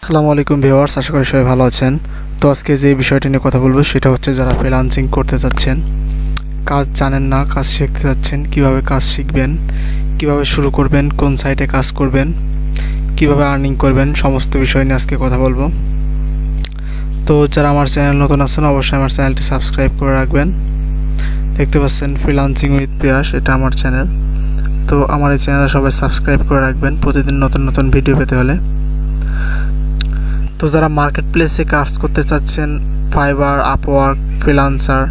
আসসালামু আলাইকুম ভিউয়ার্স, আশা করি সবাই ভালো আছেন। তো আজকে যে বিষয়টি নিয়ে কথা বলবো সেটা হচ্ছে যারা ফ্রিল্যান্সিং করতে চাচ্ছেন, কাজ জানেন না, কাজ শিখতে চাচ্ছেন, কিভাবে কাজ শিখবেন, কিভাবে শুরু করবেন, কোন সাইটে কাজ করবেন, কিভাবে আর্নিং করবেন, সমস্ত বিষয় নিয়ে আজকে কথা বলবো। তো যারা আমার চ্যানেল নতুন আছেন অবশ্যই আমার চ্যানেলটি সাবস্ক্রাইব করে রাখবেন। দেখতে পাচ্ছেন ফ্রিল্যান্সিং উইথ পিয়াস, এটা আমার চ্যানেল। তো আমার এই চ্যানেলে সবাই সাবস্ক্রাইব করে রাখবেন প্রতিদিন নতুন নতুন ভিডিও পেতে হলে। তো যারা মার্কেট প্লেসে কাজ করতে চাচ্ছেন, ফাইবার, আপওয়ার্ক, ফ্রিল্যান্সার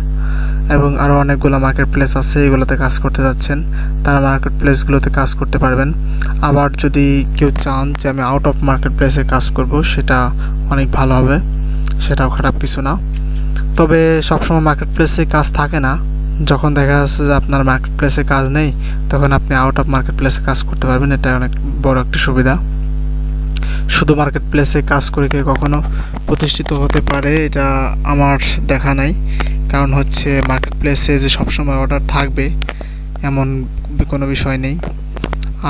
এবং আরও অনেকগুলো মার্কেট প্লেস আছে, এগুলোতে কাজ করতে চাচ্ছেন, তারা মার্কেট প্লেসগুলোতে কাজ করতে পারবেন। আবার যদি কেউ চান যে আমি আউট অফ মার্কেট প্লেসে কাজ করব, সেটা অনেক ভালো হবে, সেটাও খারাপ কিছু না। তবে সবসময় মার্কেট প্লেসে কাজ থাকে না। যখন দেখা যাচ্ছে যে আপনার মার্কেট প্লেসে কাজ নেই, তখন আপনি আউট অফ মার্কেট প্লেসে কাজ করতে পারবেন। এটা অনেক বড় একটা সুবিধা। শুধু মার্কেট প্লেসে কাজ করে কেউ কখনো প্রতিষ্ঠিত হতে পারে এটা আমার দেখা নাই। কারণ হচ্ছে মার্কেট প্লেসে যে সবসময় অর্ডার থাকবে এমন কোনো বিষয় নেই।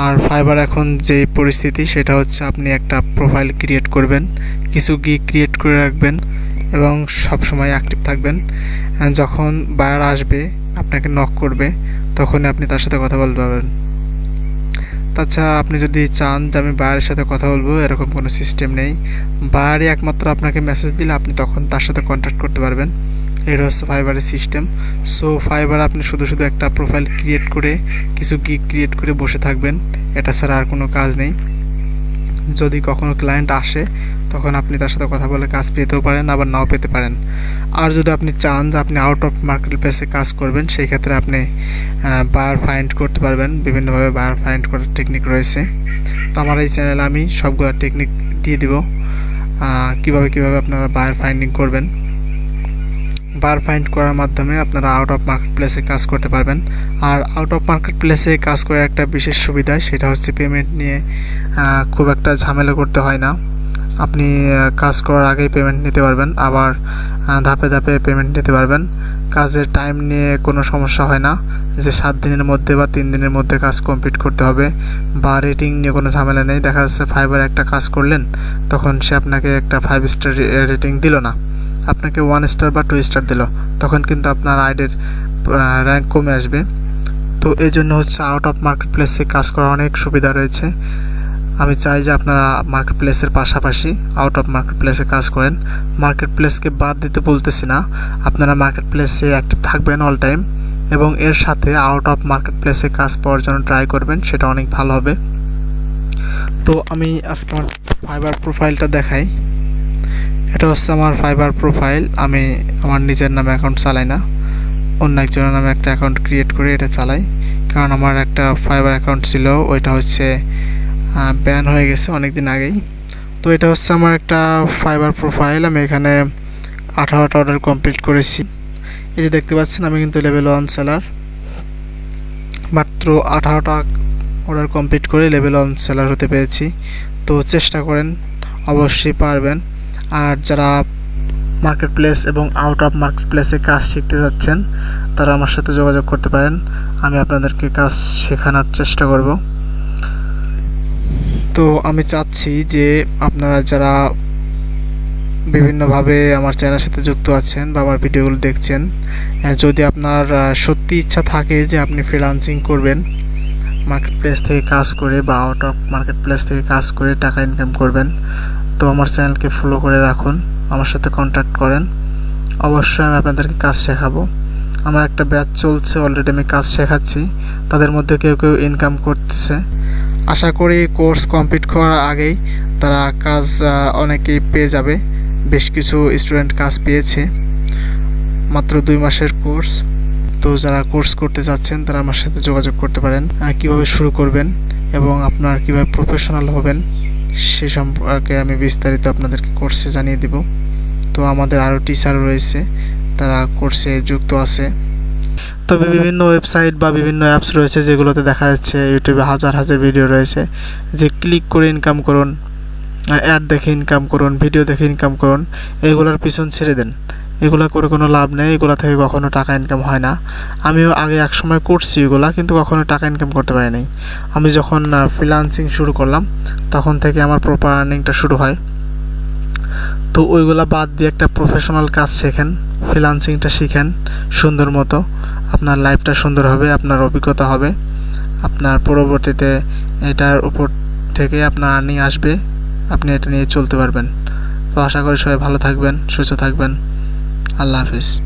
আর ফাইবার এখন যে পরিস্থিতি সেটা হচ্ছে আপনি একটা প্রোফাইল ক্রিয়েট করবেন, কিছু গিগ ক্রিয়েট করে রাখবেন এবং সবসময় অ্যাক্টিভ থাকবেন। যখন বায়ার আসবে, আপনাকে নক করবে, তখনই আপনি তার সাথে কথা বলতে পারবেন। তাছাড়া আপনি যদি চান যে আমি বায়ারের সাথে কথা বলবো, এরকম কোনো সিস্টেম নেই। বায়ারই একমাত্র আপনাকে মেসেজ দিলে আপনি তখন তার সাথে কন্ট্যাক্ট করতে পারবেন। এটা হচ্ছে ফাইবারের সিস্টেম। সো ফাইবার আপনি শুধু একটা প্রোফাইল ক্রিয়েট করে কিছু গিগ ক্রিয়েট করে বসে থাকবেন, এটা ছাড়া আর কোনো কাজ নেই। যদি কখনো ক্লায়েন্ট আসে তখন আপনি তার সাথে কথা বলে কাজ পেতেও পারেন, আবার নাও পেতে পারেন। আর যদি আপনি চান যে আপনি আউট অফ মার্কেট প্লেসে কাজ করবেন, সেই ক্ষেত্রে আপনি বায়ার ফাইন্ড করতে পারবেন। বিভিন্নভাবে বায়ার ফাইন্ড করার টেকনিক রয়েছে। তো আমার এই চ্যানেলে আমি সবগুলো টেকনিক দিয়ে দিব, কিভাবে আপনারা বায়ার ফাইন্ডিং করবেন। বায়ার ফাইন্ড করার মাধ্যমে আপনারা আউট অফ মার্কেট প্লেসে কাজ করতে পারবেন। আর আউট অফ মার্কেট প্লেসে কাজ করার একটা বিশেষ সুবিধা, সেটা হচ্ছে পেমেন্ট নিয়ে খুব একটা ঝামেলা করতে হয় না। আপনি কাজ করার আগেই পেমেন্ট নিতে পারবেন, আবার ধাপে ধাপে পেমেন্ট নিতে পারবেন। কাজের টাইম নিয়ে কোনো সমস্যা হয় না যে 7 দিনের মধ্যে বা 3 দিনের মধ্যে কাজ কমপ্লিট করতে হবে, বা রেটিং নিয়ে কোনো ঝামেলা নেই। দেখা যাচ্ছে ফাইবার একটা কাজ করলেন, তখন সে আপনাকে একটা 5 স্টার রেটিং দিল না, আপনাকে 1 স্টার বা 2 স্টার দিল, তখন কিন্তু আপনার আইডির র্যাঙ্ক কমে আসবে। তো এই জন্য হচ্ছে আউট অফ মার্কেট প্লেসে কাজ করার অনেক সুবিধা রয়েছে। আমি চাই যে আপনারা মার্কেট প্লেসের পাশাপাশি আউট অফ মার্কেট প্লেসে কাজ করেন। মার্কেট প্লেসকে বাদ দিতে বলতেছি না, আপনারা মার্কেট প্লেসে অ্যাক্টিভ থাকবেন অল টাইম, এবং এর সাথে আউট অফ মার্কেট প্লেসে কাজ পাওয়ার জন্য ট্রাই করবেন, সেটা অনেক ভালো হবে। তো আমি আজকে আমার ফাইবার প্রোফাইলটা দেখাই। এটা হচ্ছে আমার ফাইবার প্রোফাইল। আমি আমার নিজের নামে অ্যাকাউন্ট চালাই না, অন্য একজনের নামে একটা অ্যাকাউন্ট ক্রিয়েট করে এটা চালাই। কারণ আমার একটা ফাইবার অ্যাকাউন্ট ছিল, ওইটা হচ্ছে ব্যান হয়ে গেছে অনেক দিন আগেই। তো এটা হচ্ছে আমার একটা ফাইবার প্রোফাইল। আমি এখানে 18টা অর্ডার কমপ্লিট করেছি। এই যে দেখতে পাচ্ছেন, আমি কিন্তু লেভেল 1 সেলার। মাত্র 18টা অর্ডার কমপ্লিট করে লেভেল 1 সেলার হতে পেরেছি। তো চেষ্টা করেন, অবশ্যই পারবেন। আর যারা মার্কেট প্লেস এবং আউট অফ মার্কেট প্লেসে কাজ শিখতে যাচ্ছেন, তারা আমার সাথে যোগাযোগ করতে পারেন। আমি আপনাদেরকে কাজ শেখানোর চেষ্টা করব। তো আমি চাচ্ছি যে আপনারা যারা বিভিন্নভাবে আমার চ্যানেলের সাথে যুক্ত আছেন বা আমার ভিডিওগুলো দেখছেন, যদি আপনার সত্যি ইচ্ছা থাকে যে আপনি ফ্রিল্যান্সিং করবেন, মার্কেট প্লেস থেকে কাজ করে বা আউট অফ মার্কেট প্লেস থেকে কাজ করে টাকা ইনকাম করবেন, তো আমার চ্যানেলকে ফলো করে রাখুন, আমার সাথে কন্ট্যাক্ট করেন। অবশ্যই আমি আপনাদেরকে কাজ শেখাবো। আমার একটা ব্যাচ চলছে, অলরেডি আমি কাজ শেখাচ্ছি। তাদের মধ্যে কেউ কেউ ইনকাম করতেছে। আশা করি কোর্স কমপ্লিট করার আগেই তারা কাজ অনেকেই পেয়ে যাবে। বেশ কিছু স্টুডেন্ট কাজ পেয়েছে, মাত্র 2 মাসের কোর্স। তো যারা কোর্স করতে যাচ্ছেন তারা আমার সাথে যোগাযোগ করতে পারেন। কিভাবে শুরু করবেন এবং আপনার কিভাবে প্রফেশনাল হবেন সে সম্পর্কে আমি বিস্তারিত আপনাদেরকে কোর্সে জানিয়ে দিব। তো আমাদের আরও টিচার রয়েছে, তারা কোর্সে যুক্ত আছে। তবে বিভিন্ন ওয়েবসাইট বা বিভিন্ন অ্যাপস রয়েছে যেগুলোতে দেখা যাচ্ছে ইউটিউবে হাজার হাজার ভিডিও রয়েছে যে ক্লিক করে ইনকাম করুন, অ্যাড দেখে ইনকাম করুন, ভিডিও দেখে ইনকাম করুন। এগুলোর পিছন ছেড়ে দেন, এগুলো করে কোনো লাভ নেই, এগুলো থেকে কখনো টাকা ইনকাম হয় না। আমিও আগে এক সময় করছি এগুলা, কিন্তু কখনো টাকা ইনকাম করতে পারি নাই। আমি যখন ফ্রিল্যান্সিং শুরু করলাম তখন থেকে আমার প্রপার আর্নিংটা শুরু হয়। তো ওইগুলা বাদ দিয়ে একটা প্রফেশনাল কাজ শেখেন, ফ্রিল্যান্সিংটা শিখেন সুন্দর মতো। আপনার লাইফটা সুন্দর হবে, আপনার অভিজ্ঞতা হবে, আপনার পরবর্তীতে এটার উপর থেকে আপনার আর্নিং আসবে, আপনি এটা নিয়ে চলতে পারবেন। তো আশা করি সবাই ভালো থাকবেন, সুস্থ থাকবেন। আল্লাহ হাফিজ।